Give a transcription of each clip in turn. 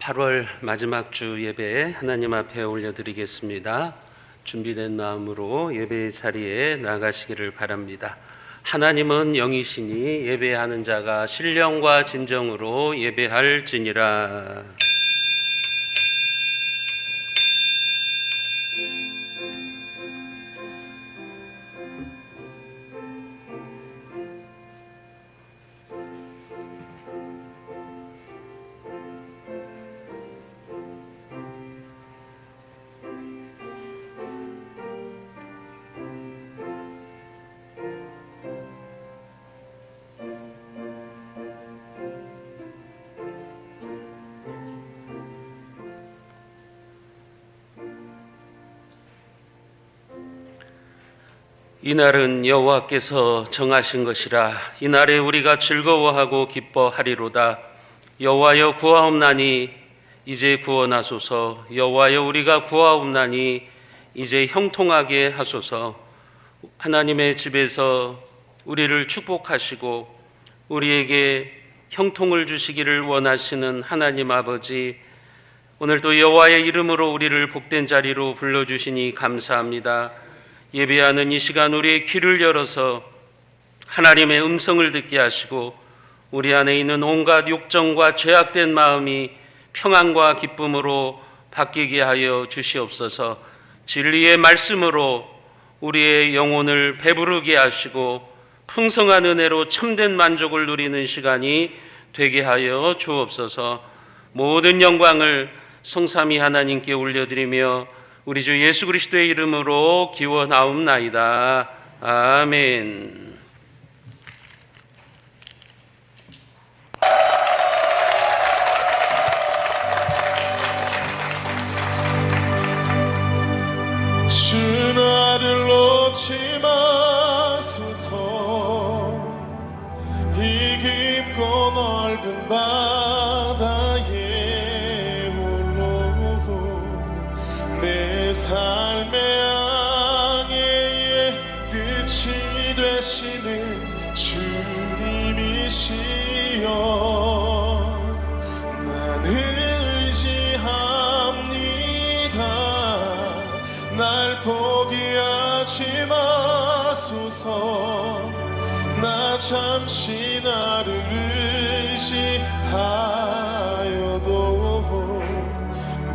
8월 마지막 주 예배 하나님 앞에 올려드리겠습니다. 준비된 마음으로 예배의 자리에 나가시기를 바랍니다. 하나님은 영이시니 예배하는 자가 신령과 진정으로 예배할지니라. 이날은 여호와께서 정하신 것이라. 이날에 우리가 즐거워하고 기뻐하리로다. 여호와여 구하옵나니 이제 구원하소서. 여호와여 우리가 구하옵나니 이제 형통하게 하소서. 하나님의 집에서 우리를 축복하시고 우리에게 형통을 주시기를 원하시는 하나님 아버지, 오늘도 여호와의 이름으로 우리를 복된 자리로 불러주시니 감사합니다. 예배하는 이 시간 우리의 귀를 열어서 하나님의 음성을 듣게 하시고 우리 안에 있는 온갖 욕정과 죄악된 마음이 평안과 기쁨으로 바뀌게 하여 주시옵소서. 진리의 말씀으로 우리의 영혼을 배부르게 하시고 풍성한 은혜로 참된 만족을 누리는 시간이 되게 하여 주옵소서. 모든 영광을 성삼위 하나님께 올려드리며 우리 주 예수 그리스도의 이름으로 기원하옵나이다. 아멘. 주 나를 놓지 마소서. 이 깊고 넓은 바다에 내 삶의 항해의 끝이 되시는 주님이시여, 나는 의지합니다. 날 포기하지 마소서. 나 잠시 나를 의지하여도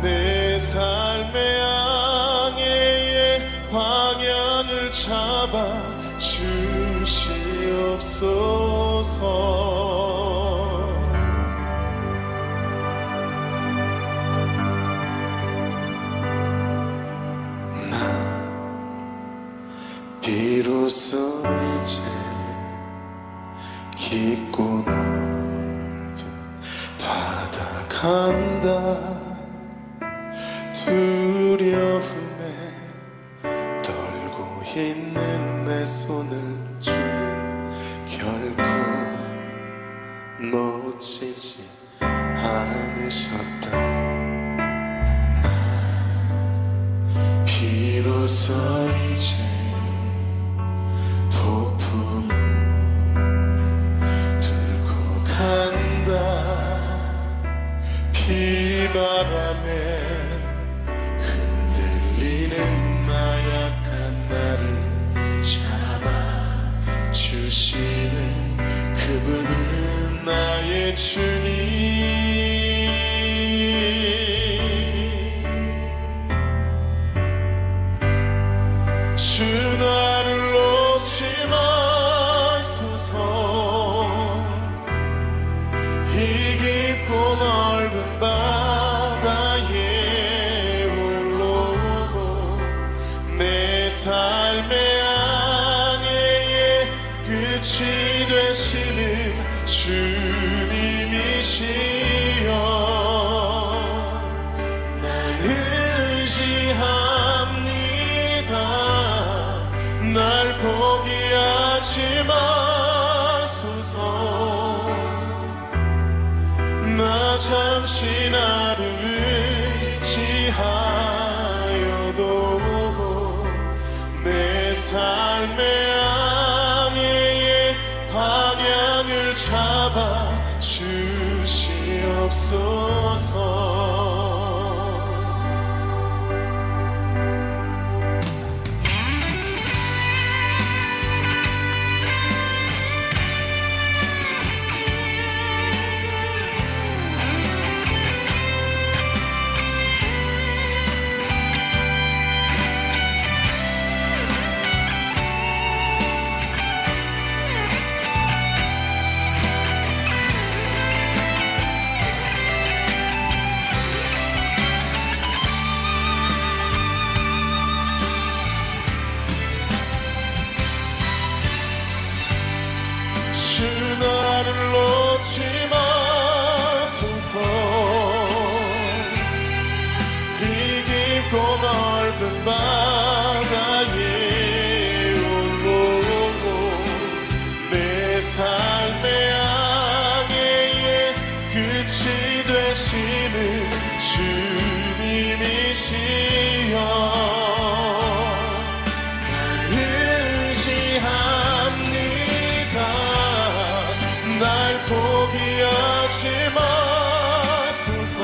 내 삶의 항해의 방향을 잡아 주시옵소서. 나 비로소 이제 깊고 넓은 바다 간다. 두려움에 떨고 있는 내 손을 주는 결코 놓치지 않으셨다. 나 비로소 이제 폭풍 들고 간다. 비바람에 나약한 나를 잡아주시는 그분은 나의 주님. 주 나를 놓지 마소서. 이 깊고 넓은 바다에 내 삶의 항해의 끝이 되시는 주님이시여, 나는 의지합니다. 날 포기하지 마소서. 나 잠시 나를 의지하여도 내 삶의 항해의 방향을 잡아 주시옵소서. 깊고 넓은 바다에 홀로 내 삶의 항해의 끝이 되시는 주님이시여 의지합니다. 날 포기하지 마소서.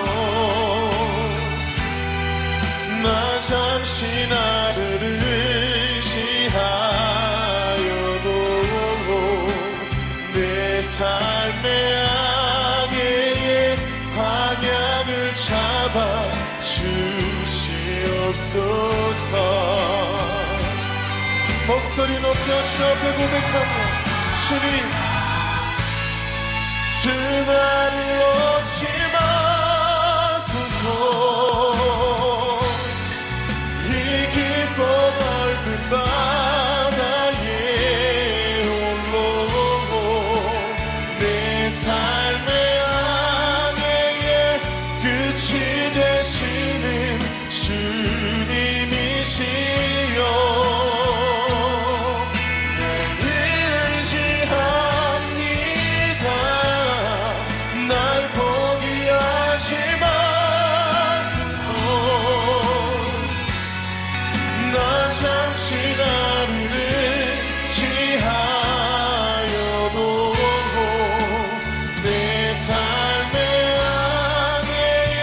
나 잠시 나를 의지하여도 내 삶의 항해의 방향을 잡아 주시옵소서. 목소리 높여 주 앞에 고백하며 주님 주 나를 놓지 마소서. 이 깊고 넓은 바다에 홀로 내 삶의 항해의 끝이 되시는 주님이시여 의지합니다. 날 포기하지 마소서. 나 잠시 나를 의지하여도 내 삶의 항해의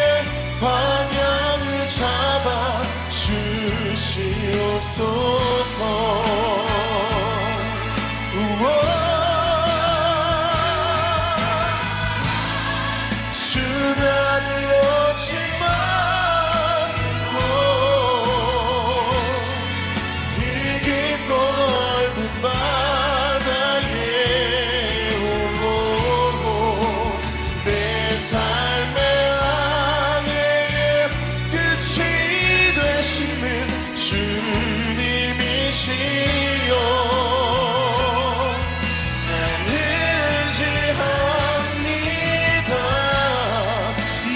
방향을 잡아 주시옵소서. 우와. 주 나를 놓지 마소서. 이 깊고 넓은 바다에 홀로 내 삶의 항해의 끝이 되시는 주님이시여 의지합니다.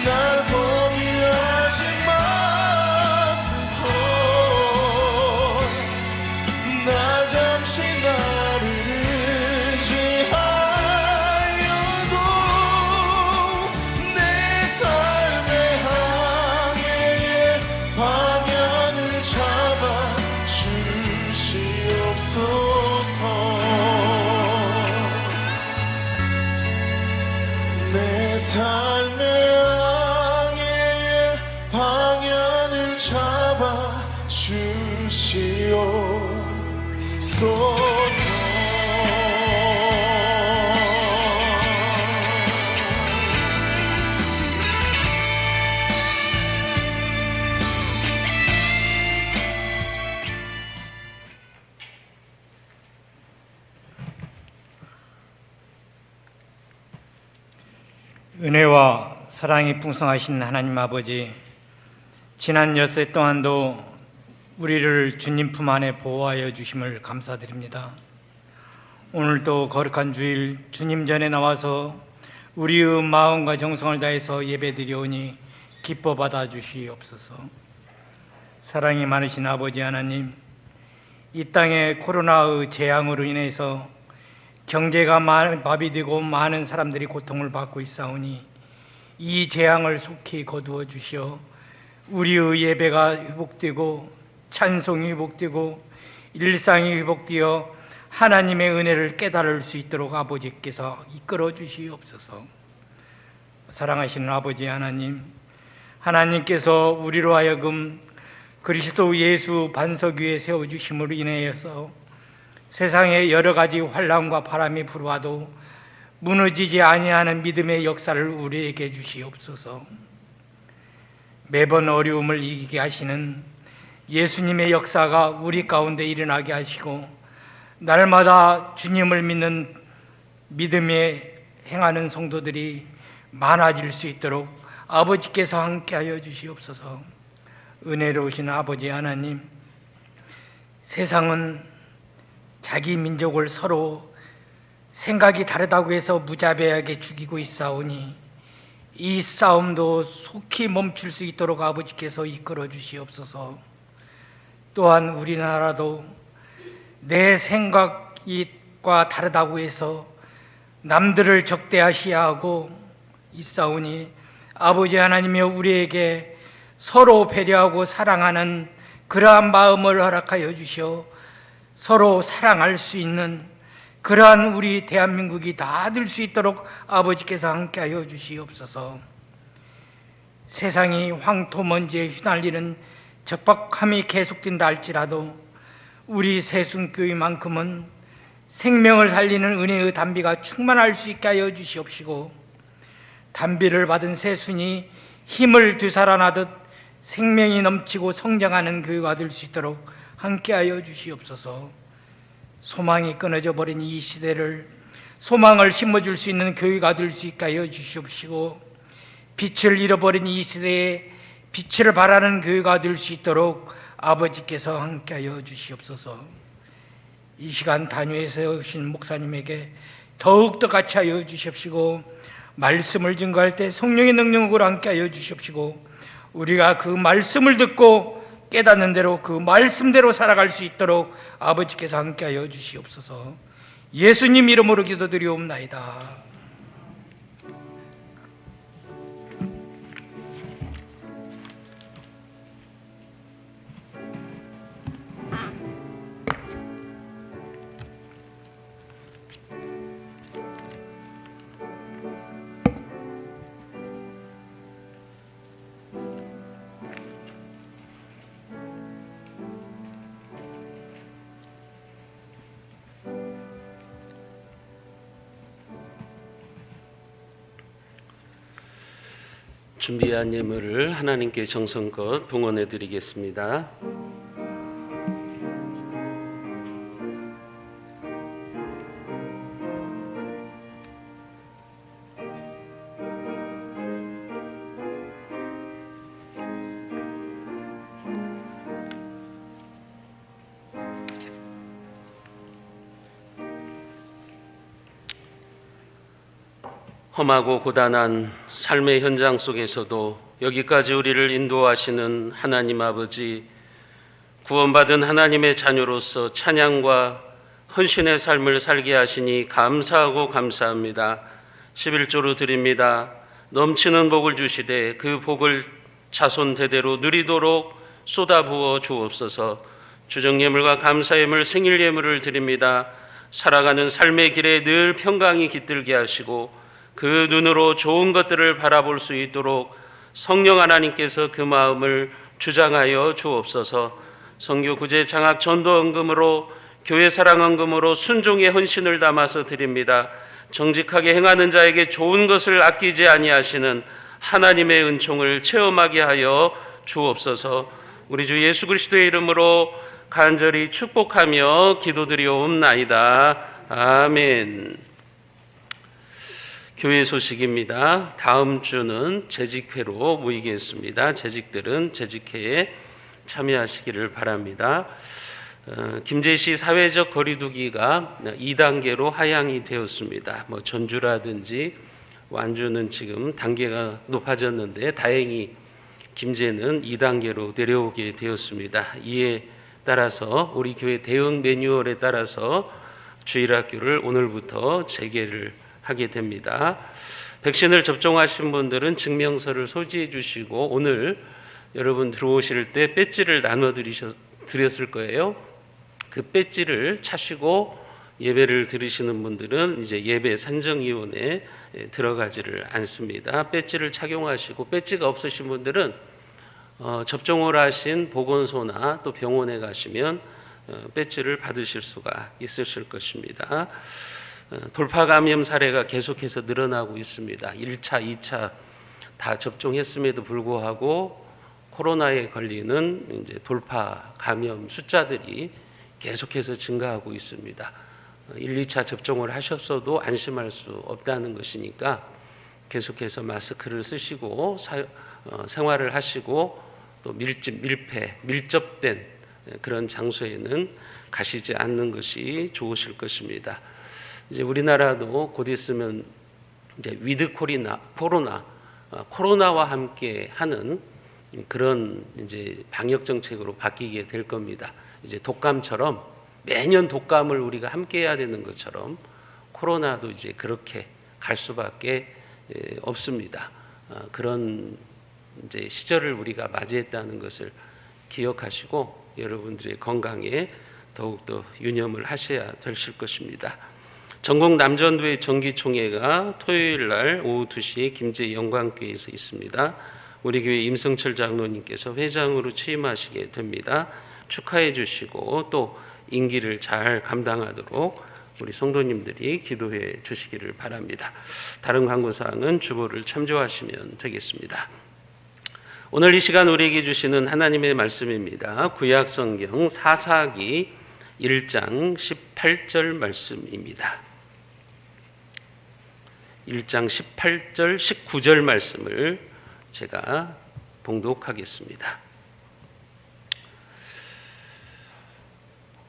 날 포기하지 마소서. 나 잠시 나를 의지하여도 내 삶의 항해의 방향을 잡아 주시옵소서. 내 삶의 항해의 방향을 잡아 주시옵소서. 은혜와 사랑이 풍성하신 하나님 아버지, 지난 엿새 동안도 우리를 주님 품 안에 보호하여 주심을 감사드립니다. 오늘도 거룩한 주일 주님 전에 나와서 우리의 마음과 정성을 다해서 예배드리오니 기뻐 받아 주시옵소서. 사랑이 많으신 아버지 하나님, 이 땅의 코로나의 재앙으로 인해서 경제가 마비되고 많은 사람들이 고통을 받고 있사오니 이 재앙을 속히 거두어 주시어 우리의 예배가 회복되고 찬송이 회복되고 일상이 회복되어 하나님의 은혜를 깨달을 수 있도록 아버지께서 이끌어 주시옵소서. 사랑하시는 아버지 하나님, 하나님께서 우리로 하여금 그리스도 예수 반석 위에 세워주심으로 인하여서 세상에 여러 가지 환난과 바람이 불어와도 무너지지 아니하는 믿음의 역사를 우리에게 주시옵소서. 매번 어려움을 이기게 하시는 예수님의 역사가 우리 가운데 일어나게 하시고 날마다 주님을 믿는 믿음에 행하는 성도들이 많아질 수 있도록 아버지께서 함께하여 주시옵소서. 은혜로우신 아버지 하나님, 세상은 자기 민족을 서로 생각이 다르다고 해서 무자비하게 죽이고 있사오니 이 싸움도 속히 멈출 수 있도록 아버지께서 이끌어 주시옵소서. 또한 우리나라도 내 생각과 다르다고 해서 남들을 적대하시하고 있사오니 아버지 하나님이여 우리에게 서로 배려하고 사랑하는 그러한 마음을 허락하여 주시어 서로 사랑할 수 있는 그러한 우리 대한민국이 다 될 수 있도록 아버지께서 함께하여 주시옵소서. 세상이 황토먼지에 휘날리는 적박함이 계속된다 할지라도 우리 새순교회만큼은 생명을 살리는 은혜의 담비가 충만할 수 있게 하여 주시옵시고, 담비를 받은 새순이 힘을 되살아나듯 생명이 넘치고 성장하는 교회가 될 수 있도록 함께하여 주시옵소서. 소망이 끊어져 버린 이 시대를 소망을 심어줄 수 있는 교회가 될 수 있게 하여 주시옵시고, 빛을 잃어버린 이 시대에 빛을 발하는 교회가 될 수 있도록 아버지께서 함께하여 주시옵소서. 이 시간 단위에서 오신 목사님에게 더욱더 같이 하여 주십시고, 말씀을 증거할 때 성령의 능력으로 함께하여 주십시고, 우리가 그 말씀을 듣고 깨닫는 대로 그 말씀대로 살아갈 수 있도록 아버지께서 함께하여 주시옵소서. 예수님 이름으로 기도드리옵나이다. 준비한 예물을 하나님께 정성껏 봉헌해 드리겠습니다. 험하고 고단한 삶의 현장 속에서도 여기까지 우리를 인도하시는 하나님 아버지, 구원받은 하나님의 자녀로서 찬양과 헌신의 삶을 살게 하시니 감사하고 감사합니다. 11조로 드립니다. 넘치는 복을 주시되 그 복을 자손 대대로 누리도록 쏟아부어 주옵소서. 주정예물과 감사예물, 생일예물을 드립니다. 살아가는 삶의 길에 늘 평강이 깃들게 하시고 그 눈으로 좋은 것들을 바라볼 수 있도록 성령 하나님께서 그 마음을 주장하여 주옵소서. 선교 구제 장학 전도 헌금으로, 교회 사랑 헌금으로 순종의 헌신을 담아서 드립니다. 정직하게 행하는 자에게 좋은 것을 아끼지 아니하시는 하나님의 은총을 체험하게 하여 주옵소서. 우리 주 예수 그리스도의 이름으로 간절히 축복하며 기도드리옵나이다. 아멘. 교회 소식입니다. 다음 주는 재직회로 모이겠습니다. 재직들은 재직회에 참여하시기를 바랍니다. 김제시 사회적 거리두기가 2단계로 하향이 되었습니다. 전주라든지 완주는 지금 단계가 높아졌는데 다행히 김제는 2단계로 내려오게 되었습니다. 이에 따라서 우리 교회 대응 매뉴얼에 따라서 주일학교를 오늘부터 재개를 하게 됩니다. 백신을 접종하신 분들은 증명서를 소지해 주시고 오늘 여러분 들어오실 때 배지를 나눠 드렸을 거예요. 그 배지를 차시고 예배를 들으시는 분들은 이제 예배 산정위원회에 들어가지를 않습니다. 배지를 착용하시고, 배지가 없으신 분들은 접종을 하신 보건소나 또 병원에 가시면 배지를 받으실 수가 있으실 것입니다. 돌파 감염 사례가 계속해서 늘어나고 있습니다. 1차, 2차 다 접종했음에도 불구하고 코로나에 걸리는 이제 돌파 감염 숫자들이 계속해서 증가하고 있습니다. 1, 2차 접종을 하셨어도 안심할 수 없다는 것이니까 계속해서 마스크를 쓰시고 생활을 하시고, 또 밀폐, 밀접된 그런 장소에는 가시지 않는 것이 좋으실 것입니다. 이제 우리나라도 곧 있으면 이제 위드 코로나 코로나와 함께 하는 그런 이제 방역 정책으로 바뀌게 될 겁니다. 이제 독감처럼 매년 독감을 우리가 함께 해야 되는 것처럼 코로나도 이제 그렇게 갈 수밖에 없습니다. 그런 이제 시절을 우리가 맞이했다는 것을 기억하시고 여러분들의 건강에 더욱더 유념을 하셔야 되실 것입니다. 전국 남전도회 정기총회가 토요일 날 오후 2시에 김제 영광교회에서 있습니다. 우리 교회 임성철 장로님께서 회장으로 취임하시게 됩니다. 축하해 주시고 또 임기를 잘 감당하도록 우리 성도님들이 기도해 주시기를 바랍니다. 다른 광고사항은 주보를 참조하시면 되겠습니다. 오늘 이 시간 우리에게 주시는 하나님의 말씀입니다. 구약성경 사사기 1장 18절 말씀입니다. 1장 18절 19절 말씀을 제가 봉독하겠습니다.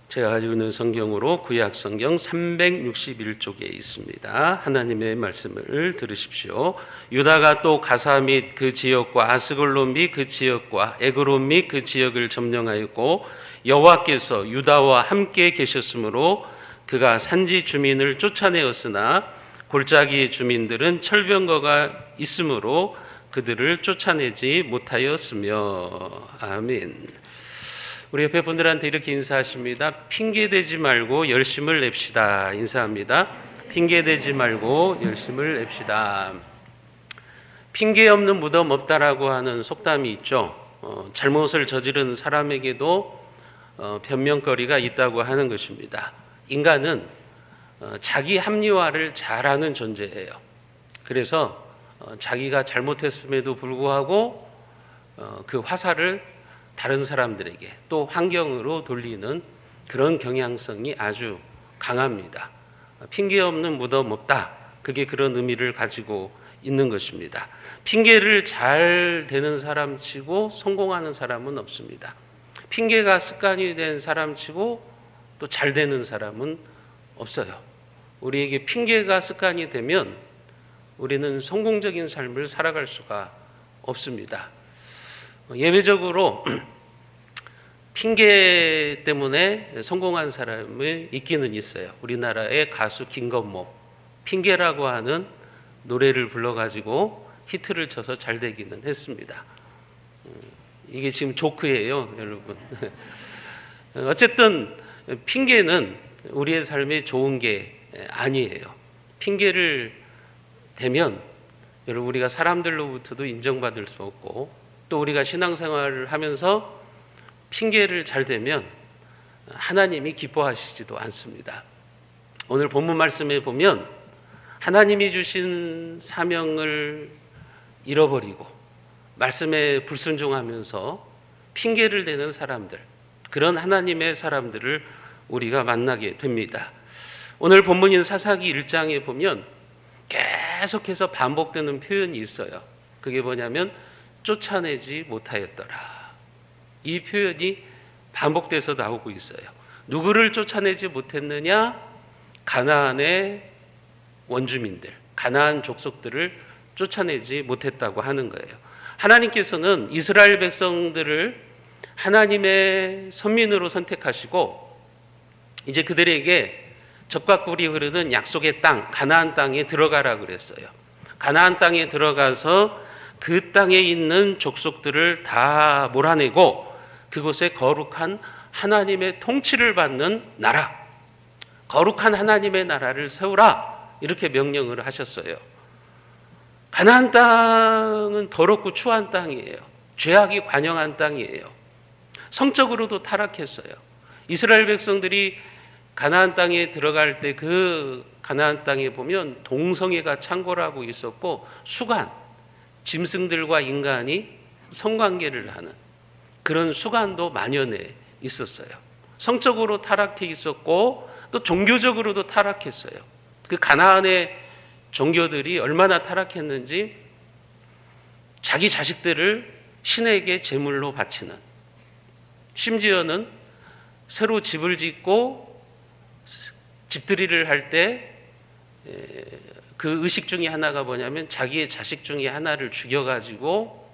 제가 가지고 있는 성경으로 구약성경 361쪽에 있습니다. 하나님의 말씀을 들으십시오. 유다가 또 가사 및 그 지역과 아스글론 및 그 지역과 에그론 및 그 지역을 점령하였고 여호와께서 유다와 함께 계셨으므로 그가 산지 주민을 쫓아내었으나 골짜기 주민들은 철병거가 있으므로 그들을 쫓아내지 못하였으며. 아멘. 우리 옆에 분들한테 이렇게 인사하십니다. 핑계대지 말고 열심을 냅시다. 인사합니다. 핑계대지 말고 열심을 냅시다. 핑계 없는 무덤 없다라고 하는 속담이 있죠. 잘못을 저지른 사람에게도 변명거리가 있다고 하는 것입니다. 인간은 자기 합리화를 잘하는 존재예요. 그래서 자기가 잘못했음에도 불구하고 그 화살을 다른 사람들에게 또 환경으로 돌리는 그런 경향성이 아주 강합니다. 핑계 없는 무덤 없다. 그게 그런 의미를 가지고 있는 것입니다. 핑계를 잘 대는 사람 치고 성공하는 사람은 없습니다. 핑계가 습관이 된 사람 치고 또 잘 되는 사람은 없어요. 우리에게 핑계가 습관이 되면 우리는 성공적인 삶을 살아갈 수가 없습니다. 예외적으로 핑계 때문에 성공한 사람이 있기는 있어요. 우리나라의 가수 김건모, 핑계라고 하는 노래를 불러가지고 히트를 쳐서 잘 되기는 했습니다. 이게 지금 조크예요, 여러분. 어쨌든 핑계는 우리의 삶에 좋은 게 아니에요. 핑계를 대면 여러분 우리가 사람들로부터도 인정받을 수 없고 또 우리가 신앙생활을 하면서 핑계를 잘 대면 하나님이 기뻐하시지도 않습니다. 오늘 본문 말씀에 보면 하나님이 주신 사명을 잃어버리고 말씀에 불순종하면서 핑계를 대는 사람들, 그런 하나님의 사람들을 우리가 만나게 됩니다. 오늘 본문인 사사기 1장에 보면 계속해서 반복되는 표현이 있어요. 그게 뭐냐면 쫓아내지 못하였더라. 이 표현이 반복돼서 나오고 있어요. 누구를 쫓아내지 못했느냐? 가나안의 원주민들, 가나안 족속들을 쫓아내지 못했다고 하는 거예요. 하나님께서는 이스라엘 백성들을 하나님의 선민으로 선택하시고 이제 그들에게 젖과 꿀이 흐르는 약속의 땅, 가나안 땅에 들어가라 그랬어요. 가나안 땅에 들어가서 그 땅에 있는 족속들을 다 몰아내고 그곳에 거룩한 하나님의 통치를 받는 나라, 거룩한 하나님의 나라를 세우라, 이렇게 명령을 하셨어요. 가나안 땅은 더럽고 추한 땅이에요. 죄악이 관영한 땅이에요. 성적으로도 타락했어요. 이스라엘 백성들이 가나안 땅에 들어갈 때 그 가나안 땅에 보면 동성애가 창궐하고 있었고 수간, 짐승들과 인간이 성관계를 하는 그런 수간도 만연해 있었어요. 성적으로 타락해 있었고 또 종교적으로도 타락했어요. 그 가나안의 종교들이 얼마나 타락했는지 자기 자식들을 신에게 제물로 바치는, 심지어는 새로 집을 짓고 집들이를 할 때 그 의식 중에 하나가 뭐냐면 자기의 자식 중에 하나를 죽여가지고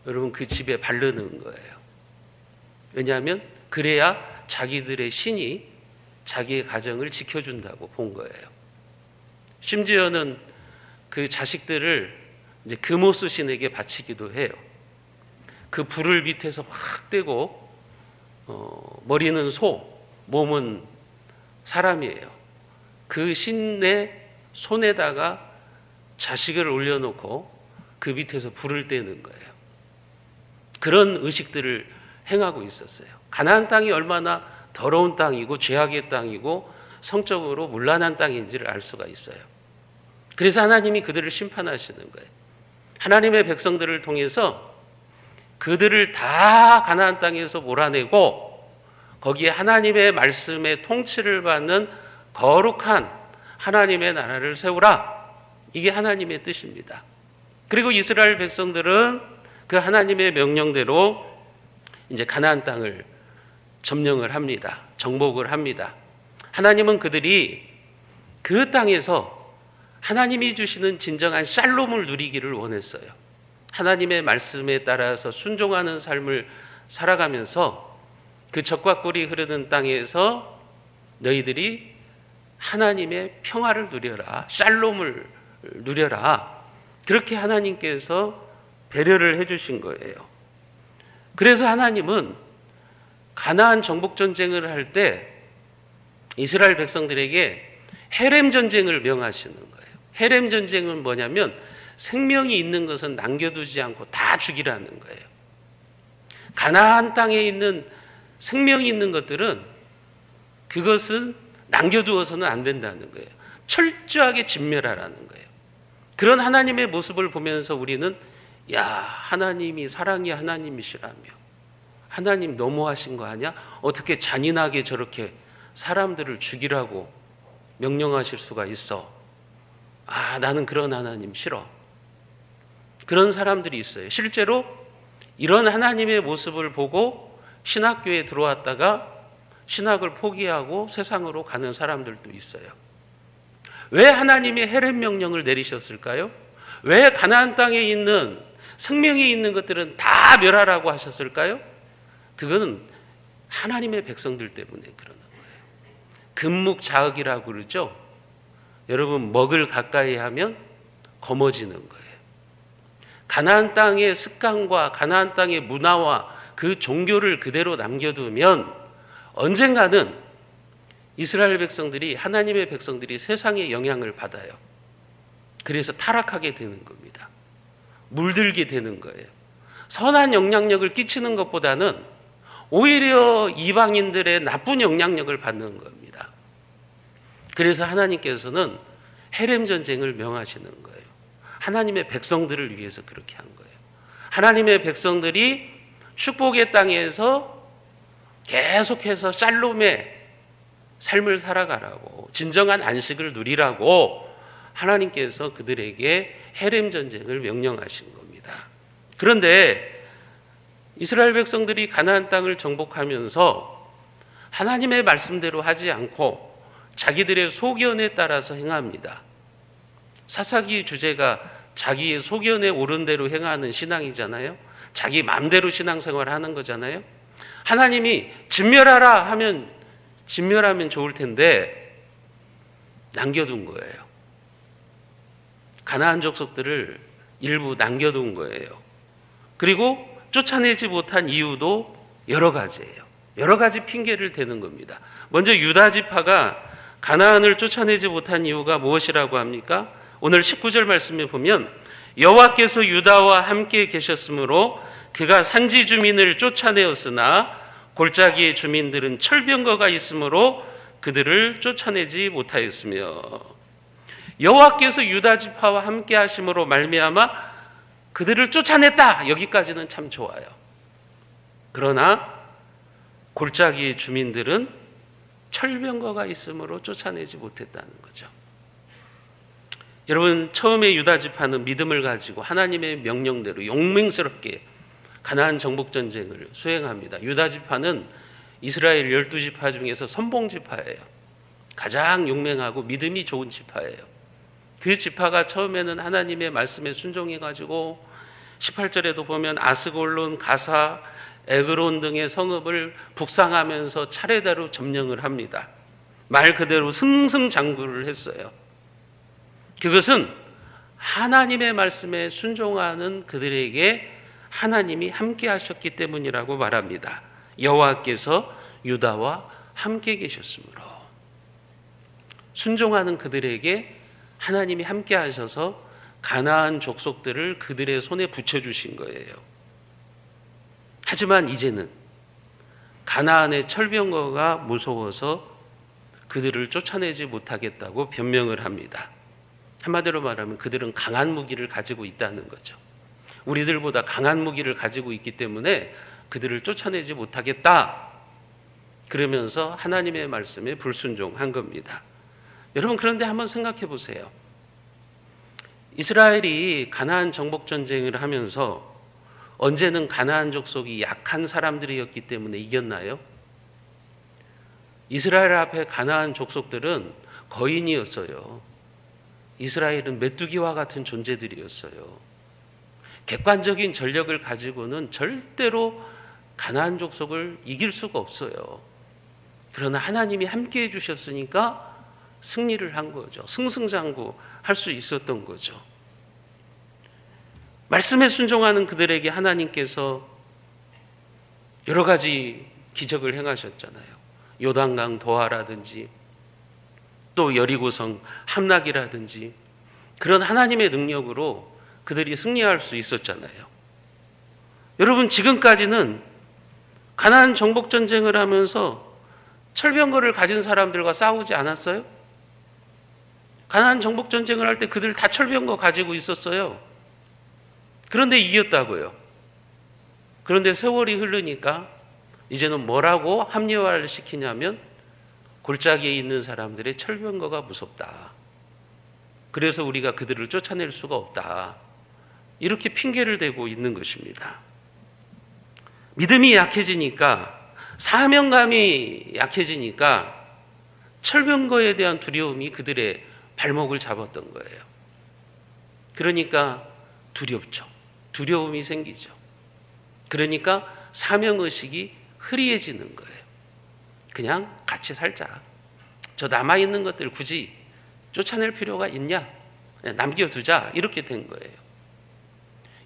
여러분 그 집에 바르는 거예요. 왜냐하면 그래야 자기들의 신이 자기의 가정을 지켜준다고 본 거예요. 심지어는 그 자식들을 이제 금오스 신에게 바치기도 해요. 그 불을 밑에서 확 떼고 머리는 소, 몸은 사람이에요. 그 신의 손에다가 자식을 올려놓고 그 밑에서 불을 떼는 거예요. 그런 의식들을 행하고 있었어요. 가나안 땅이 얼마나 더러운 땅이고 죄악의 땅이고 성적으로 문란한 땅인지를 알 수가 있어요. 그래서 하나님이 그들을 심판하시는 거예요. 하나님의 백성들을 통해서 그들을 다 가나안 땅에서 몰아내고 거기에 하나님의 말씀의 통치를 받는 거룩한 하나님의 나라를 세우라. 이게 하나님의 뜻입니다. 그리고 이스라엘 백성들은 그 하나님의 명령대로 이제 가나안 땅을 점령을 합니다. 정복을 합니다. 하나님은 그들이 그 땅에서 하나님이 주시는 진정한 샬롬을 누리기를 원했어요. 하나님의 말씀에 따라서 순종하는 삶을 살아가면서 그 적과 꿀이 흐르는 땅에서 너희들이 하나님의 평화를 누려라, 샬롬을 누려라. 그렇게 하나님께서 배려를 해주신 거예요. 그래서 하나님은 가나안 정복 전쟁을 할 때 이스라엘 백성들에게 헤렘 전쟁을 명하시는 거예요. 헤렘 전쟁은 뭐냐면 생명이 있는 것은 남겨두지 않고 다 죽이라는 거예요. 가나안 땅에 있는 생명이 있는 것들은 그것은 남겨두어서는 안 된다는 거예요. 철저하게 진멸하라는 거예요. 그런 하나님의 모습을 보면서 우리는 야, 하나님이 사랑의 하나님이시라며 하나님 너무하신 거 아니야? 어떻게 잔인하게 저렇게 사람들을 죽이라고 명령하실 수가 있어? 아, 나는 그런 하나님 싫어. 그런 사람들이 있어요. 실제로 이런 하나님의 모습을 보고 신학교에 들어왔다가 신학을 포기하고 세상으로 가는 사람들도 있어요. 왜 하나님이 헤렘 명령을 내리셨을까요? 왜 가나안 땅에 있는 생명이 있는 것들은 다 멸하라고 하셨을까요? 그거는 하나님의 백성들 때문에 그러는 거예요. 금묵자흑이라고 그러죠. 여러분, 먹을 가까이 하면 거머쥐는 거예요. 가나안 땅의 습관과 가나안 땅의 문화와 그 종교를 그대로 남겨두면 언젠가는 이스라엘 백성들이, 하나님의 백성들이 세상의 영향을 받아요. 그래서 타락하게 되는 겁니다. 물들게 되는 거예요. 선한 영향력을 끼치는 것보다는 오히려 이방인들의 나쁜 영향력을 받는 겁니다. 그래서 하나님께서는 헤렘 전쟁을 명하시는 거예요. 하나님의 백성들을 위해서 그렇게 한 거예요. 하나님의 백성들이 축복의 땅에서 계속해서 샬롬의 삶을 살아가라고, 진정한 안식을 누리라고 하나님께서 그들에게 헤렘 전쟁을 명령하신 겁니다. 그런데 이스라엘 백성들이 가나안 땅을 정복하면서 하나님의 말씀대로 하지 않고 자기들의 소견에 따라서 행합니다. 사사기 주제가 자기의 소견에 옳은 대로 행하는 신앙이잖아요. 자기 마음대로 신앙생활을 하는 거잖아요. 하나님이 진멸하라 하면 진멸하면 좋을 텐데 남겨둔 거예요. 가나안 족속들을 일부 남겨둔 거예요. 그리고 쫓아내지 못한 이유도 여러 가지예요. 여러 가지 핑계를 대는 겁니다. 먼저 유다 지파가 가나안을 쫓아내지 못한 이유가 무엇이라고 합니까? 오늘 19절 말씀에 보면 여호와께서 유다와 함께 계셨으므로 그가 산지 주민을 쫓아내었으나 골짜기의 주민들은 철병거가 있으므로 그들을 쫓아내지 못하였으며, 여호와께서 유다 지파와 함께 하심으로 말미암아 그들을 쫓아냈다. 여기까지는 참 좋아요. 그러나 골짜기의 주민들은 철병거가 있으므로 쫓아내지 못했다는 거죠. 여러분, 처음에 유다 지파는 믿음을 가지고 하나님의 명령대로 용맹스럽게 가나안 정복 전쟁을 수행합니다. 유다 지파는 이스라엘 12지파 중에서 선봉 지파예요. 가장 용맹하고 믿음이 좋은 지파예요. 그 지파가 처음에는 하나님의 말씀에 순종해가지고 18절에도 보면 아스골론, 가사, 에그론 등의 성읍을 북상하면서 차례대로 점령을 합니다. 말 그대로 승승장구를 했어요. 그것은 하나님의 말씀에 순종하는 그들에게 하나님이 함께 하셨기 때문이라고 말합니다. 여호와께서 유다와 함께 계셨으므로. 순종하는 그들에게 하나님이 함께 하셔서 가나안 족속들을 그들의 손에 붙여주신 거예요. 하지만 이제는 가나안의 철병거가 무서워서 그들을 쫓아내지 못하겠다고 변명을 합니다. 한마디로 말하면 그들은 강한 무기를 가지고 있다는 거죠. 우리들보다 강한 무기를 가지고 있기 때문에 그들을 쫓아내지 못하겠다. 그러면서 하나님의 말씀에 불순종한 겁니다. 여러분, 그런데 한번 생각해 보세요. 이스라엘이 가나안 정복 전쟁을 하면서 언제는 가나안 족속이 약한 사람들이었기 때문에 이겼나요? 이스라엘 앞에 가나안 족속들은 거인이었어요. 이스라엘은 메뚜기와 같은 존재들이었어요. 객관적인 전력을 가지고는 절대로 가나안 족속을 이길 수가 없어요. 그러나 하나님이 함께 해주셨으니까 승리를 한 거죠. 승승장구 할 수 있었던 거죠. 말씀에 순종하는 그들에게 하나님께서 여러 가지 기적을 행하셨잖아요. 요단강 도하라든지 또 여리고성 함락이라든지 그런 하나님의 능력으로 그들이 승리할 수 있었잖아요. 여러분, 지금까지는 가나안 정복 전쟁을 하면서 철병거를 가진 사람들과 싸우지 않았어요? 가나안 정복 전쟁을 할 때 그들 다 철병거 가지고 있었어요. 그런데 이겼다고요. 그런데 세월이 흐르니까 이제는 뭐라고 합리화를 시키냐면 골짜기에 있는 사람들의 철병거가 무섭다. 그래서 우리가 그들을 쫓아낼 수가 없다. 이렇게 핑계를 대고 있는 것입니다. 믿음이 약해지니까, 사명감이 약해지니까 철병거에 대한 두려움이 그들의 발목을 잡았던 거예요. 그러니까 두렵죠. 두려움이 생기죠. 그러니까 사명의식이 흐리해지는 거예요. 그냥 같이 살자. 저 남아있는 것들 굳이 쫓아낼 필요가 있냐? 그냥 남겨두자. 이렇게 된 거예요.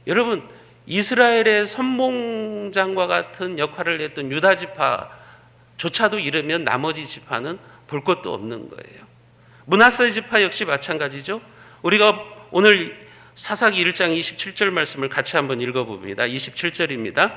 여러분, 이스라엘의 선봉장과 같은 역할을 했던 유다 지파조차도 이르면 나머지 지파는 볼 것도 없는 거예요. 므낫세 지파 역시 마찬가지죠. 우리가 오늘 사사기 1장 27절 말씀을 같이 한번 읽어봅니다. 27절입니다.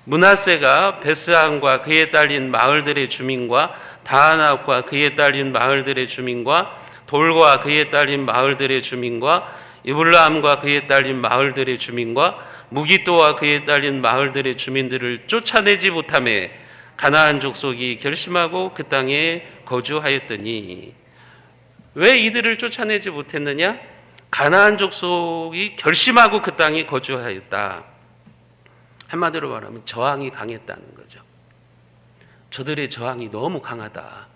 므낫세가 베스안과 그에 딸린 마을들의 주민과 다하낫과 그에 딸린 마을들의 주민과 돌과 그에 딸린 마을들의 주민과 이블람과 그에 딸린 마을들의 주민과 무기또와 그에 딸린 마을들의 주민들을 쫓아내지 못하매 가나안 족속이 결심하고 그 땅에 거주하였더니. 왜 이들을 쫓아내지 못했느냐? 가나안 족속이 결심하고 그 땅에 거주하였다. 한마디로 말하면 저항이 강했다는 거죠. 저들의 저항이 너무 강하다.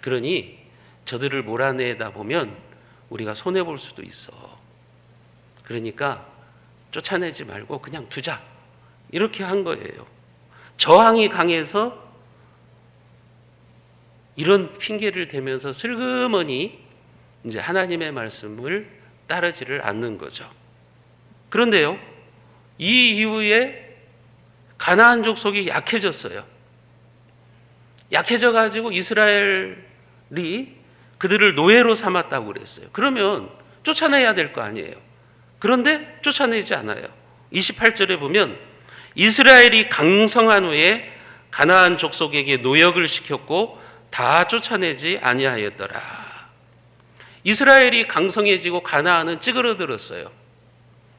그러니 저들을 몰아내다 보면 우리가 손해볼 수도 있어. 그러니까 쫓아내지 말고 그냥 두자. 이렇게 한 거예요. 저항이 강해서 이런 핑계를 대면서 슬그머니 이제 하나님의 말씀을 따르지를 않는 거죠. 그런데요, 이 이후에 가나안 족속이 약해졌어요. 약해져 가지고 이스라엘이 그들을 노예로 삼았다고 그랬어요. 그러면 쫓아내야 될 거 아니에요. 그런데 쫓아내지 않아요. 28절에 보면 이스라엘이 강성한 후에 가나안 족속에게 노역을 시켰고 다 쫓아내지 아니하였더라. 이스라엘이 강성해지고 가나안은 찌그러들었어요.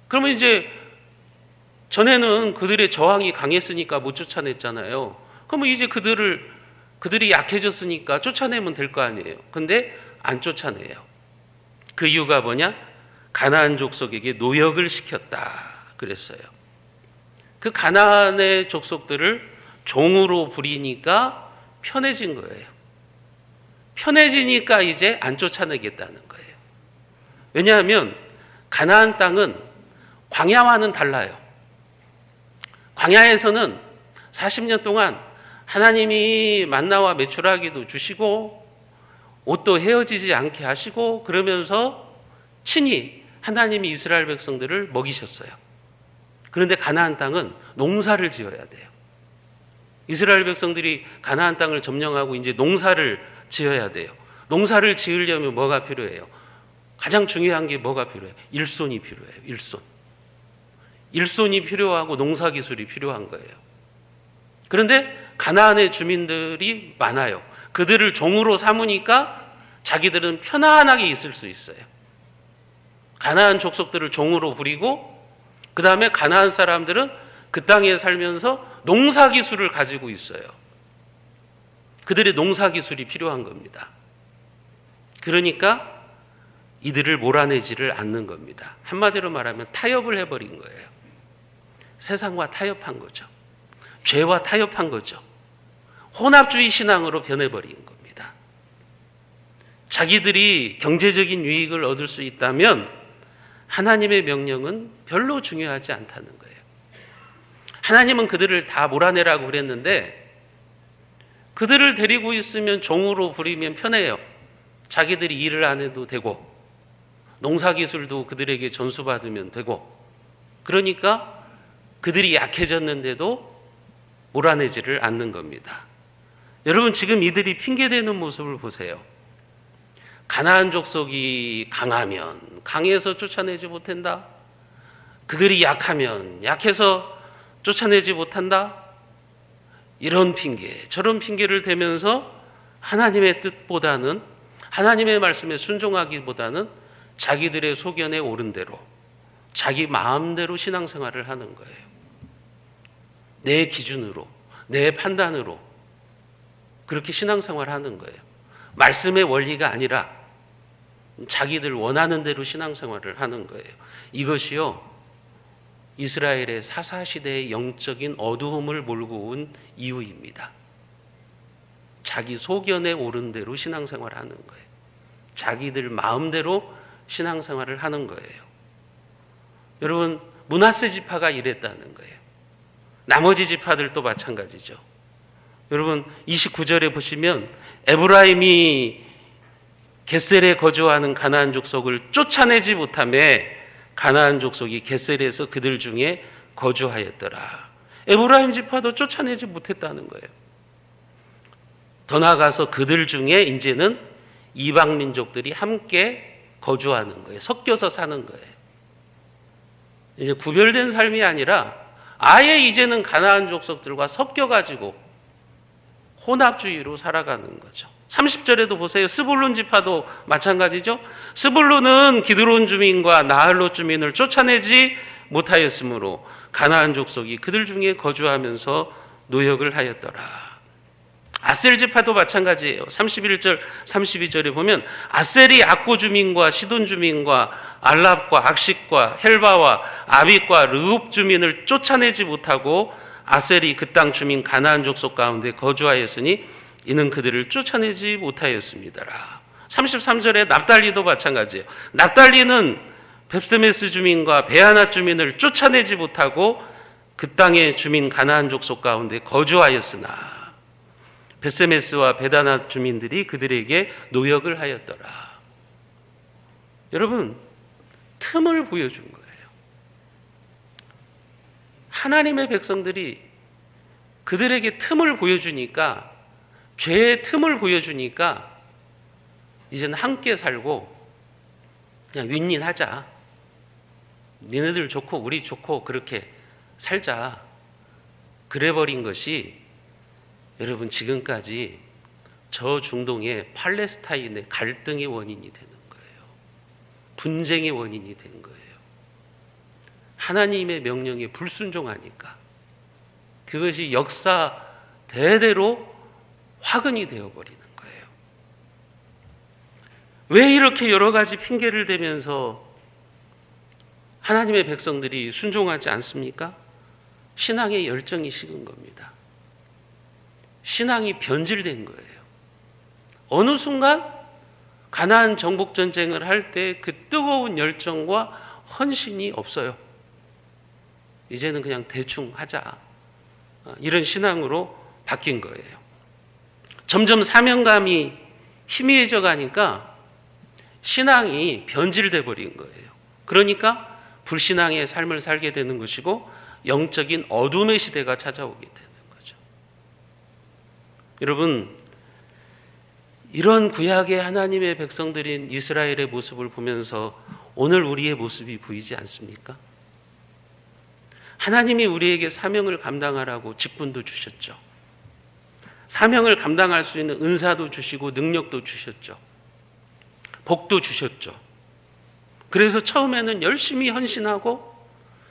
그러면 이제 전에는 그들의 저항이 강했으니까 못 쫓아냈잖아요. 그러면 이제 그들이 약해졌으니까 쫓아내면 될 거 아니에요. 근데 안 쫓아내요. 그 이유가 뭐냐? 가나안 족속에게 노역을 시켰다 그랬어요. 그 가나안의 족속들을 종으로 부리니까 편해진 거예요. 편해지니까 이제 안 쫓아내겠다는 거예요. 왜냐하면 가나안 땅은 광야와는 달라요. 광야에서는 40년 동안 하나님이 만나와 메추라기도 주시고 옷도 헤어지지 않게 하시고 그러면서 친히 하나님이 이스라엘 백성들을 먹이셨어요. 그런데 가나안 땅은 농사를 지어야 돼요. 이스라엘 백성들이 가나안 땅을 점령하고 이제 농사를 지어야 돼요. 농사를 지으려면 뭐가 필요해요? 가장 중요한 게 뭐가 필요해요? 일손이 필요해요. 일손. 일손이 필요하고 농사 기술이 필요한 거예요. 그런데 가나안의 주민들이 많아요. 그들을 종으로 삼으니까 자기들은 편안하게 있을 수 있어요. 가나안 족속들을 종으로 부리고 그 다음에 가나안 사람들은 그 땅에 살면서 농사 기술을 가지고 있어요. 그들의 농사 기술이 필요한 겁니다. 그러니까 이들을 몰아내지를 않는 겁니다. 한마디로 말하면 타협을 해버린 거예요. 세상과 타협한 거죠. 죄와 타협한 거죠. 혼합주의 신앙으로 변해버린 겁니다. 자기들이 경제적인 유익을 얻을 수 있다면 하나님의 명령은 별로 중요하지 않다는 거예요. 하나님은 그들을 다 몰아내라고 그랬는데 그들을 데리고 있으면 종으로 부리면 편해요. 자기들이 일을 안 해도 되고 농사기술도 그들에게 전수받으면 되고 그러니까 그들이 약해졌는데도 몰아내지를 않는 겁니다. 여러분 지금 이들이 핑계대는 모습을 보세요. 가나안 족속이 강하면 강해서 쫓아내지 못한다. 그들이 약하면 약해서 쫓아내지 못한다. 이런 핑계, 저런 핑계를 대면서 하나님의 뜻보다는 하나님의 말씀에 순종하기보다는 자기들의 소견에 옳은 대로 자기 마음대로 신앙생활을 하는 거예요. 내 기준으로, 내 판단으로 그렇게 신앙생활을 하는 거예요. 말씀의 원리가 아니라 자기들 원하는 대로 신앙생활을 하는 거예요. 이것이요 이스라엘의 사사시대의 영적인 어두움을 몰고 온 이유입니다. 자기 소견에 옳은 대로 신앙생활을 하는 거예요. 자기들 마음대로 신앙생활을 하는 거예요. 여러분 므낫세 지파가 이랬다는 거예요. 나머지 지파들도 마찬가지죠. 여러분 29절에 보시면 에브라임이 겟셀에 거주하는 가나안 족속을 쫓아내지 못하매 가나안 족속이 겟셀에서 그들 중에 거주하였더라. 에브라임 지파도 쫓아내지 못했다는 거예요. 더 나아가서 그들 중에 이제는 이방 민족들이 함께 거주하는 거예요. 섞여서 사는 거예요. 이제 구별된 삶이 아니라 아예 이제는 가나안 족속들과 섞여가지고 혼합주의로 살아가는 거죠. 30절에도 보세요. 스불론 지파도 마찬가지죠. 스불론은 기드론 주민과 나할롯 주민을 쫓아내지 못하였으므로 가나안 족속이 그들 중에 거주하면서 노역을 하였더라. 아셀 지파도 마찬가지예요. 31절, 32절에 보면 아셀이 악고 주민과 시돈 주민과 알랍과 악식과 헬바와 아빅과 르웁 주민을 쫓아내지 못하고 아셀이 그 땅 주민 가나안 족속 가운데 거주하였으니 이는 그들을 쫓아내지 못하였습니다라. 33절에 납달리도 마찬가지예요. 납달리는 벳세메스 주민과 베아낫 주민을 쫓아내지 못하고 그 땅의 주민 가나안 족속 가운데 거주하였으나 벳세메스와 베다낫 주민들이 그들에게 노역을 하였더라. 여러분 틈을 보여준 거예요. 하나님의 백성들이 그들에게 틈을 보여주니까 죄의 틈을 보여주니까 이제는 함께 살고 그냥 윈윈하자. 니네들 좋고 우리 좋고 그렇게 살자. 그래버린 것이 여러분 지금까지 저 중동의 팔레스타인의 갈등의 원인이 되는 거예요. 분쟁의 원인이 된 거예요. 하나님의 명령에 불순종하니까 그것이 역사 대대로 화근이 되어버리는 거예요. 왜 이렇게 여러 가지 핑계를 대면서 하나님의 백성들이 순종하지 않습니까? 신앙의 열정이 식은 겁니다. 신앙이 변질된 거예요. 어느 순간 가나안 정복 전쟁을 할 때 그 뜨거운 열정과 헌신이 없어요. 이제는 그냥 대충 하자. 이런 신앙으로 바뀐 거예요. 점점 사명감이 희미해져 가니까 신앙이 변질돼 버린 거예요. 그러니까 불신앙의 삶을 살게 되는 것이고 영적인 어둠의 시대가 찾아오게 되는 거죠. 여러분, 이런 구약의 하나님의 백성들인 이스라엘의 모습을 보면서 오늘 우리의 모습이 보이지 않습니까? 하나님이 우리에게 사명을 감당하라고 직분도 주셨죠. 사명을 감당할 수 있는 은사도 주시고 능력도 주셨죠. 복도 주셨죠. 그래서 처음에는 열심히 헌신하고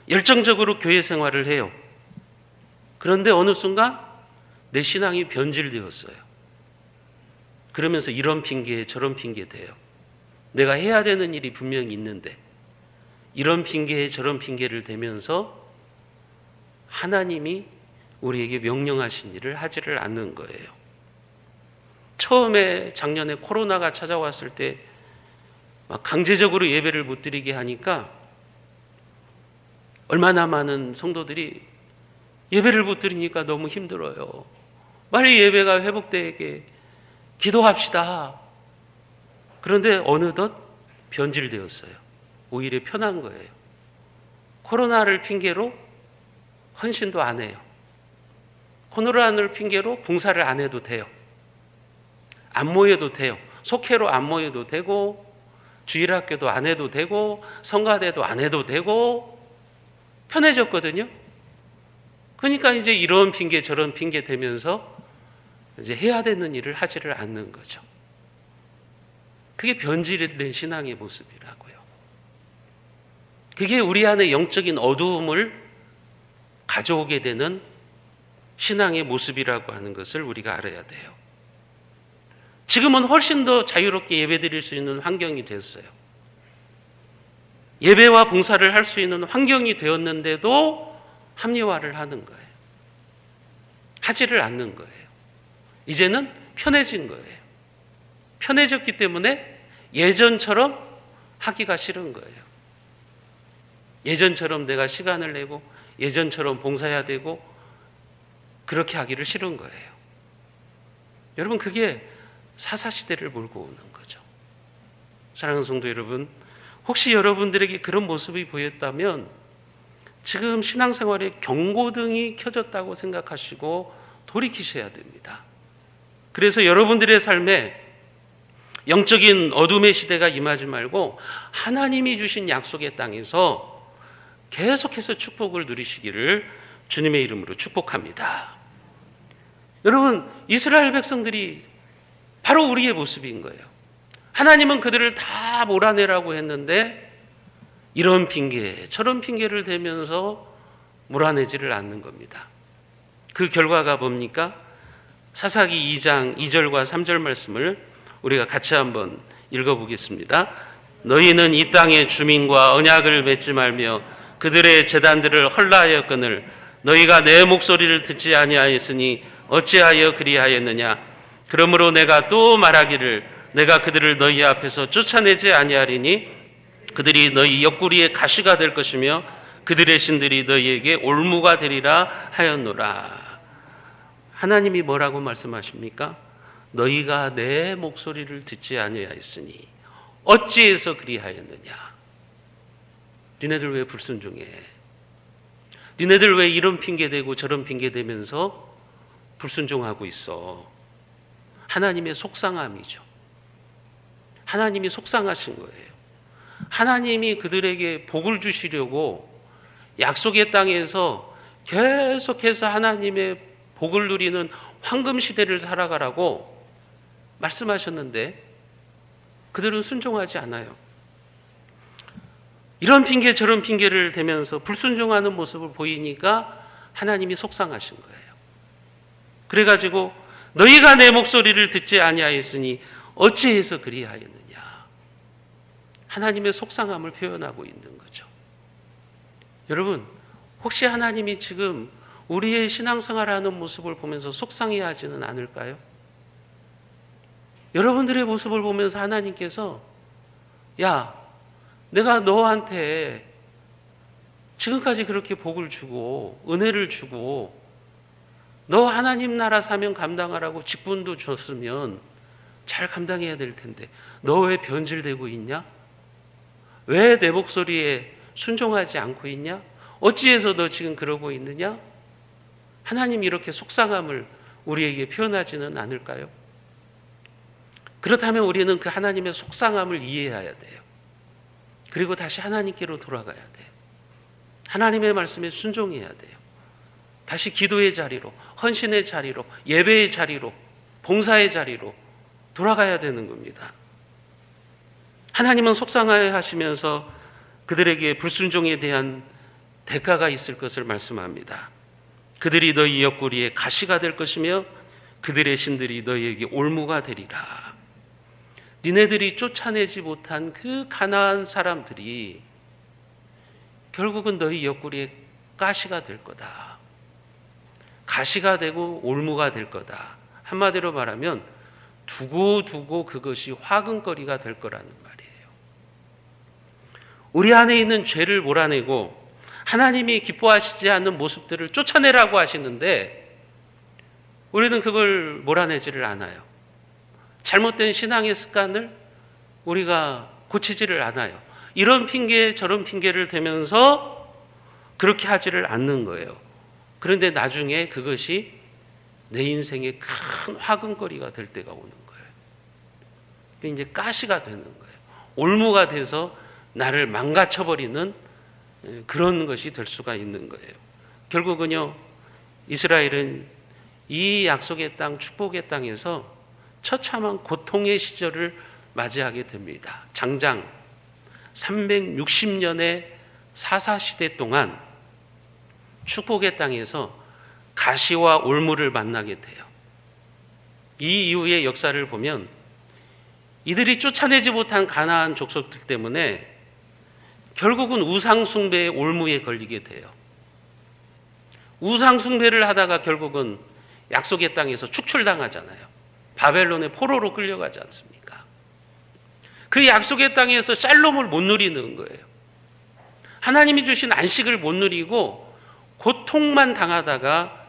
열정적으로 교회 생활을 해요. 그런데 어느 순간 내 신앙이 변질되었어요. 그러면서 이런 핑계 저런 핑계 대요. 내가 해야 되는 일이 분명히 있는데 이런 핑계에 저런 핑계를 대면서 하나님이 우리에게 명령하신 일을 하지를 않는 거예요. 처음에 작년에 코로나가 찾아왔을 때 막 강제적으로 예배를 못 드리게 하니까 얼마나 많은 성도들이 예배를 못 드리니까 너무 힘들어요. 빨리 예배가 회복되게 기도합시다. 그런데 어느덧 변질되었어요. 오히려 편한 거예요. 코로나를 핑계로 헌신도 안 해요. 코로나를 핑계로 봉사를 안 해도 돼요. 안 모여도 돼요. 속회로 안 모여도 되고 주일학교도 안 해도 되고 성가대도 안 해도 되고 편해졌거든요. 그러니까 이제 이런 핑계 저런 핑계 대면서 이제 해야 되는 일을 하지를 않는 거죠. 그게 변질된 신앙의 모습이라고요. 그게 우리 안에 영적인 어두움을 가져오게 되는 신앙의 모습이라고 하는 것을 우리가 알아야 돼요. 지금은 훨씬 더 자유롭게 예배드릴 수 있는 환경이 됐어요. 예배와 봉사를 할 수 있는 환경이 되었는데도 합리화를 하는 거예요. 하지를 않는 거예요. 이제는 편해진 거예요. 편해졌기 때문에 예전처럼 하기가 싫은 거예요. 예전처럼 내가 시간을 내고 예전처럼 봉사해야 되고 그렇게 하기를 싫은 거예요. 여러분, 그게 사사시대를 몰고 오는 거죠. 사랑하는 성도 여러분, 혹시 여러분들에게 그런 모습이 보였다면 지금 신앙생활에 경고등이 켜졌다고 생각하시고 돌이키셔야 됩니다. 그래서 여러분들의 삶에 영적인 어둠의 시대가 임하지 말고 하나님이 주신 약속의 땅에서 계속해서 축복을 누리시기를 주님의 이름으로 축복합니다. 여러분, 이스라엘 백성들이 바로 우리의 모습인 거예요. 하나님은 그들을 다 몰아내라고 했는데 이런 핑계 저런 핑계를 대면서 몰아내지를 않는 겁니다. 그 결과가 뭡니까? 사사기 2장 2절과 3절 말씀을 우리가 같이 한번 읽어보겠습니다. 너희는 이 땅의 주민과 언약을 맺지 말며 그들의 제단들을 헐라하였거늘 너희가 내 목소리를 듣지 아니하였으니 어찌하여 그리하였느냐? 그러므로 내가 또 말하기를 내가 그들을 너희 앞에서 쫓아내지 아니하리니 그들이 너희 옆구리에 가시가 될 것이며 그들의 신들이 너희에게 올무가 되리라 하였노라. 하나님이 뭐라고 말씀하십니까? 너희가 내 목소리를 듣지 아니하였으니 어찌해서 그리하였느냐? 니네들 왜 불순종해? 니네들 왜 이런 핑계 대고 저런 핑계 대면서 불순종하고 있어? 하나님의 속상함이죠. 하나님이 속상하신 거예요. 하나님이 그들에게 복을 주시려고 약속의 땅에서 계속해서 하나님의 복을 누리는 황금 시대를 살아가라고 말씀하셨는데 그들은 순종하지 않아요. 이런 핑계 저런 핑계를 대면서 불순종하는 모습을 보이니까 하나님이 속상하신 거예요. 그래가지고 너희가 내 목소리를 듣지 아니하였으니 어찌해서 그리하였느냐? 하나님의 속상함을 표현하고 있는 거죠. 여러분, 혹시 하나님이 지금 우리의 신앙생활하는 모습을 보면서 속상해하지는 않을까요? 여러분들의 모습을 보면서 하나님께서 야, 내가 너한테 지금까지 그렇게 복을 주고 은혜를 주고 너 하나님 나라 사명 감당하라고 직분도 줬으면 잘 감당해야 될 텐데 너 왜 변질되고 있냐? 왜 내 목소리에 순종하지 않고 있냐? 어찌해서 너 지금 그러고 있느냐? 하나님이 이렇게 속상함을 우리에게 표현하지는 않을까요? 그렇다면 우리는 그 하나님의 속상함을 이해해야 돼요. 그리고 다시 하나님께로 돌아가야 돼요. 하나님의 말씀에 순종해야 돼요. 다시 기도의 자리로, 헌신의 자리로, 예배의 자리로, 봉사의 자리로 돌아가야 되는 겁니다. 하나님은 속상해 하시면서 그들에게 불순종에 대한 대가가 있을 것을 말씀합니다. 그들이 너희 옆구리에 가시가 될 것이며 그들의 신들이 너희에게 올무가 되리라. 니네들이 쫓아내지 못한 그 가나안 사람들이 결국은 너희 옆구리에 가시가 될 거다. 가시가 되고 올무가 될 거다. 한마디로 말하면 두고두고 그것이 화근거리가 될 거라는 말이에요. 우리 안에 있는 죄를 몰아내고 하나님이 기뻐하시지 않는 모습들을 쫓아내라고 하시는데 우리는 그걸 몰아내지를 않아요. 잘못된 신앙의 습관을 우리가 고치지를 않아요. 이런 핑계 저런 핑계를 대면서 그렇게 하지를 않는 거예요. 그런데 나중에 그것이 내 인생의 큰 화근거리가 될 때가 오는 거예요. 이제 가시가 되는 거예요. 올무가 돼서 나를 망가쳐버리는 그런 것이 될 수가 있는 거예요. 결국은요, 이스라엘은 이 약속의 땅, 축복의 땅에서 처참한 고통의 시절을 맞이하게 됩니다. 장장 360년의 사사시대 동안 축복의 땅에서 가시와 올무를 만나게 돼요. 이 이후의 역사를 보면 이들이 쫓아내지 못한 가나안 족속들 때문에 결국은 우상숭배의 올무에 걸리게 돼요. 우상숭배를 하다가 결국은 약속의 땅에서 축출당하잖아요. 바벨론의 포로로 끌려가지 않습니까? 그 약속의 땅에서 샬롬을 못 누리는 거예요. 하나님이 주신 안식을 못 누리고 고통만 당하다가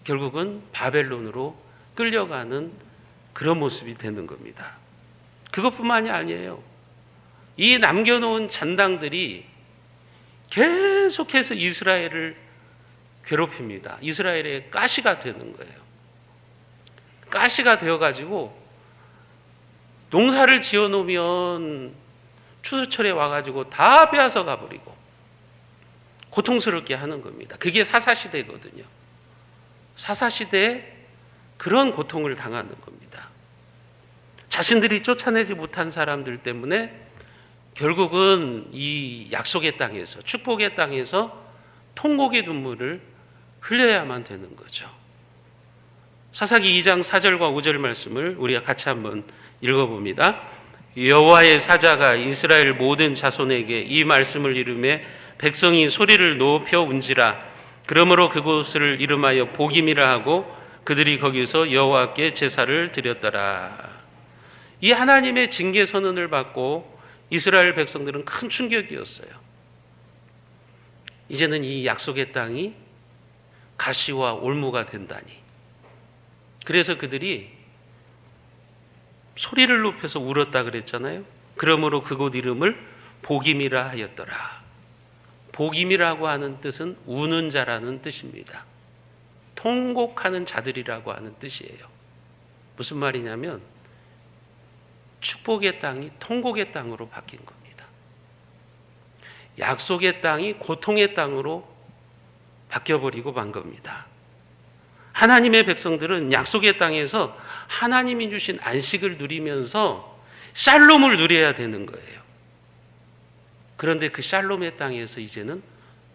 결국은 바벨론으로 끌려가는 그런 모습이 되는 겁니다. 그것뿐만이 아니에요. 이 남겨놓은 잔당들이 계속해서 이스라엘을 괴롭힙니다. 이스라엘의 가시가 되는 거예요. 가시가 되어가지고 농사를 지어놓으면 추수철에 와가지고 다 빼앗아 가버리고 고통스럽게 하는 겁니다. 그게 사사시대거든요. 사사시대에 그런 고통을 당하는 겁니다. 자신들이 쫓아내지 못한 사람들 때문에 결국은 이 약속의 땅에서, 축복의 땅에서 통곡의 눈물을 흘려야만 되는 거죠. 사사기 2장 4절과 5절 말씀을 우리가 같이 한번 읽어봅니다. 여호와의 사자가 이스라엘 모든 자손에게 이 말씀을 이르매 백성이 소리를 높여 운지라. 그러므로 그곳을 이름하여 복임이라 하고 그들이 거기서 여호와께 제사를 드렸더라. 이 하나님의 징계 선언을 받고 이스라엘 백성들은 큰 충격이었어요. 이제는 이 약속의 땅이 가시와 올무가 된다니. 그래서 그들이 소리를 높여서 울었다 그랬잖아요. 그러므로 그곳 이름을 복임이라 하였더라. 복임이라고 하는 뜻은 우는 자라는 뜻입니다. 통곡하는 자들이라고 하는 뜻이에요. 무슨 말이냐면 축복의 땅이 통곡의 땅으로 바뀐 겁니다. 약속의 땅이 고통의 땅으로 바뀌어버리고 만 겁니다. 하나님의 백성들은 약속의 땅에서 하나님이 주신 안식을 누리면서 샬롬을 누려야 되는 거예요. 그런데 그 샬롬의 땅에서 이제는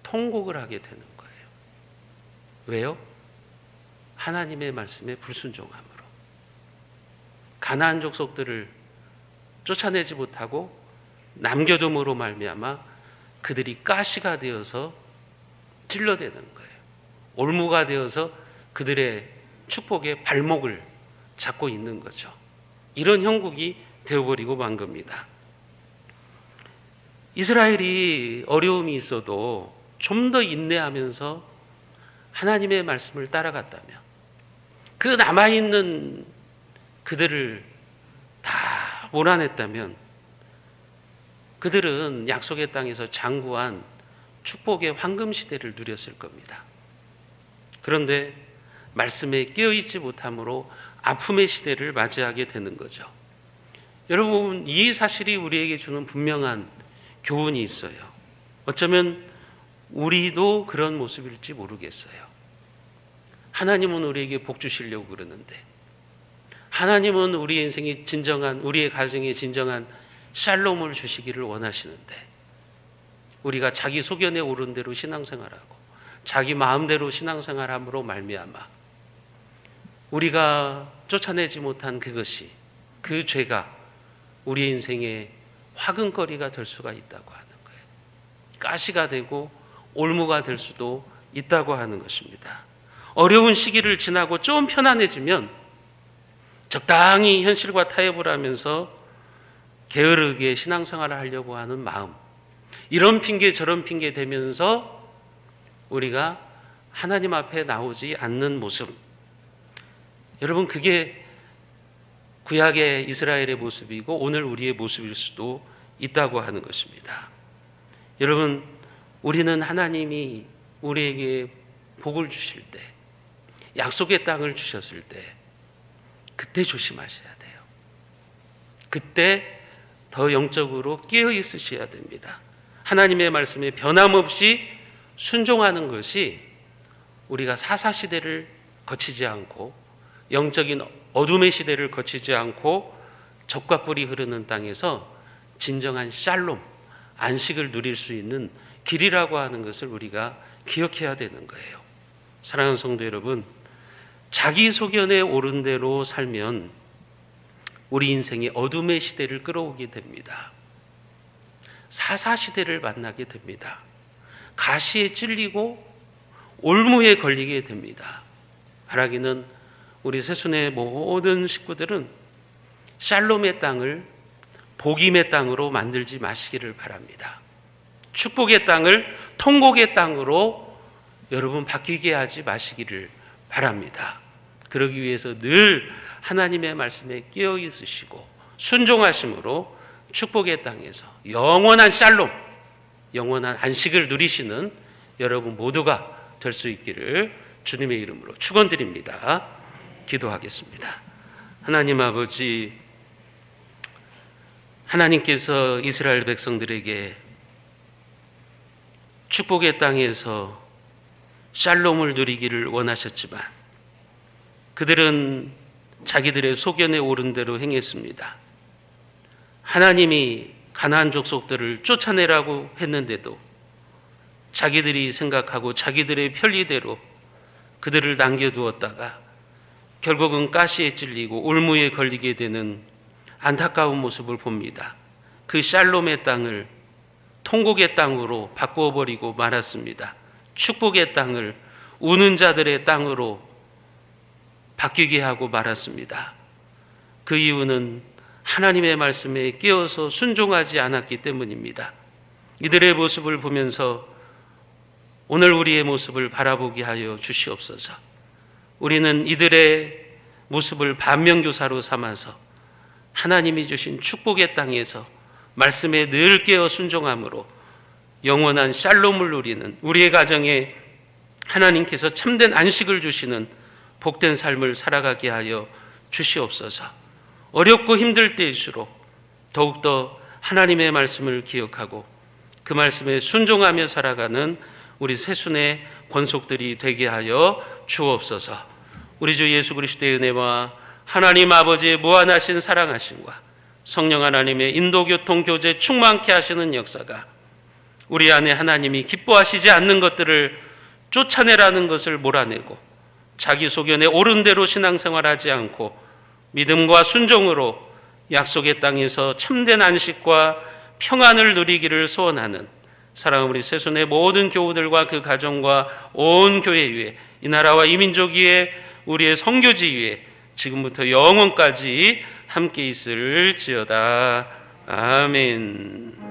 통곡을 하게 되는 거예요. 왜요? 하나님의 말씀에 불순종함으로. 가나안 족속들을 쫓아내지 못하고 남겨둠으로 말미암아 그들이 가시가 되어서 찔러대는 거예요. 올무가 되어서 그들의 축복의 발목을 잡고 있는 거죠. 이런 형국이 되어버리고 만 겁니다. 이스라엘이 어려움이 있어도 좀 더 인내하면서 하나님의 말씀을 따라갔다면, 그 남아있는 그들을 다 몰아냈다면 그들은 약속의 땅에서 장구한 축복의 황금 시대를 누렸을 겁니다. 그런데 말씀에 깨어있지 못함으로 아픔의 시대를 맞이하게 되는 거죠. 여러분, 이 사실이 우리에게 주는 분명한 교훈이 있어요. 어쩌면 우리도 그런 모습일지 모르겠어요. 하나님은 우리에게 복 주시려고 그러는데, 하나님은 우리 인생이 진정한, 우리의 가정에 진정한 샬롬을 주시기를 원하시는데, 우리가 자기 소견에 오른 대로 신앙생활하고 자기 마음대로 신앙생활함으로 말미암아 우리가 쫓아내지 못한 그것이, 그 죄가 우리 인생의 화근거리가 될 수가 있다고 하는 거예요. 가시가 되고 올무가 될 수도 있다고 하는 것입니다. 어려운 시기를 지나고 좀 편안해지면 적당히 현실과 타협을 하면서 게으르게 신앙생활을 하려고 하는 마음, 이런 핑계 저런 핑계 대면서 우리가 하나님 앞에 나오지 않는 모습, 여러분, 그게 구약의 이스라엘의 모습이고 오늘 우리의 모습일 수도 있다고 하는 것입니다. 여러분, 우리는 하나님이 우리에게 복을 주실 때, 약속의 땅을 주셨을 때, 그때 조심하셔야 돼요. 그때 더 영적으로 깨어 있으셔야 됩니다. 하나님의 말씀에 변함없이 순종하는 것이 우리가 사사시대를 거치지 않고 영적인 어둠의 시대를 거치지 않고 적과 꿀이 흐르는 땅에서 진정한 샬롬, 안식을 누릴 수 있는 길이라고 하는 것을 우리가 기억해야 되는 거예요. 사랑하는 성도 여러분, 자기 소견에 옳은 대로 살면 우리 인생의 어둠의 시대를 끌어오게 됩니다. 사사시대를 만나게 됩니다. 가시에 찔리고 올무에 걸리게 됩니다. 바라기는 우리 새순의 모든 식구들은 샬롬의 땅을 복임의 땅으로 만들지 마시기를 바랍니다. 축복의 땅을 통곡의 땅으로 여러분 바뀌게 하지 마시기를 바랍니다. 그러기 위해서 늘 하나님의 말씀에 깨어 있으시고 순종하심으로 축복의 땅에서 영원한 샬롬, 영원한 안식을 누리시는 여러분 모두가 될 수 있기를 주님의 이름으로 축원드립니다. 기도하겠습니다. 하나님 아버지, 하나님께서 이스라엘 백성들에게 축복의 땅에서 샬롬을 누리기를 원하셨지만 그들은 자기들의 소견에 오른 대로 행했습니다. 하나님이 가나안 족속들을 쫓아내라고 했는데도 자기들이 생각하고 자기들의 편리대로 그들을 남겨두었다가 결국은 가시에 찔리고 올무에 걸리게 되는 안타까운 모습을 봅니다. 그 샬롬의 땅을 통곡의 땅으로 바꾸어 버리고 말았습니다. 축복의 땅을 우는 자들의 땅으로 바뀌게 하고 말았습니다. 그 이유는 하나님의 말씀에 깨어서 순종하지 않았기 때문입니다. 이들의 모습을 보면서 오늘 우리의 모습을 바라보게 하여 주시옵소서. 우리는 이들의 모습을 반면교사로 삼아서 하나님이 주신 축복의 땅에서 말씀에 늘 깨어 순종함으로 영원한 샬롬을 누리는 우리의 가정에 하나님께서 참된 안식을 주시는 복된 삶을 살아가게 하여 주시옵소서. 어렵고 힘들 때일수록 더욱더 하나님의 말씀을 기억하고 그 말씀에 순종하며 살아가는 우리 새순의 권속들이 되게 하여 주옵소서. 우리 주 예수 그리스도의 은혜와 하나님 아버지의 무한하신 사랑하심과 성령 하나님의 인도교통 교제 충만케 하시는 역사가 우리 안에 하나님이 기뻐하시지 않는 것들을 쫓아내라는 것을 몰아내고 자기 소견에 옳은 대로 신앙생활하지 않고 믿음과 순종으로 약속의 땅에서 참된 안식과 평안을 누리기를 소원하는 사랑하는 우리 새순의 모든 교우들과 그 가정과 온 교회 위에, 이 나라와 이 민족 위에, 우리의 선교지 위에 지금부터 영원까지 함께 있을지어다. 아멘.